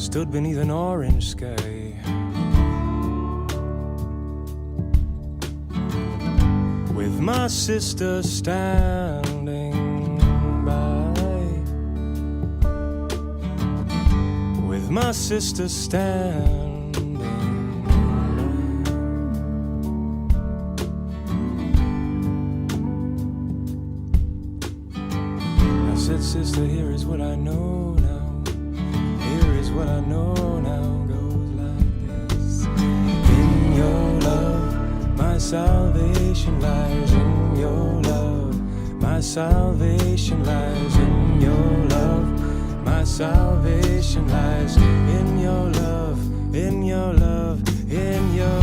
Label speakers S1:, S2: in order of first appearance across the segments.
S1: stood beneath an orange sky. With my sister standing by. With my sister standing by. I said, sister, here is what I know now. Here is what I know now. Goes like this. In your love, my salvation lies. In your love, my salvation lies. In your love, my salvation lies. In your love, in your love, in your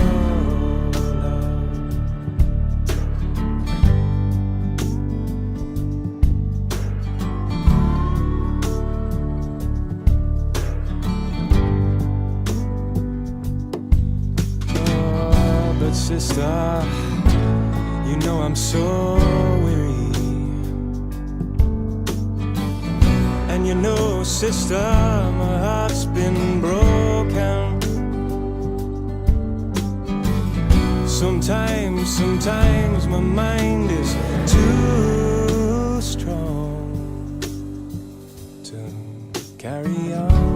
S1: love. Oh, but sister, you know I'm so weary. And you know, sister, my heart's been broken. Sometimes my mind is too strong to carry on.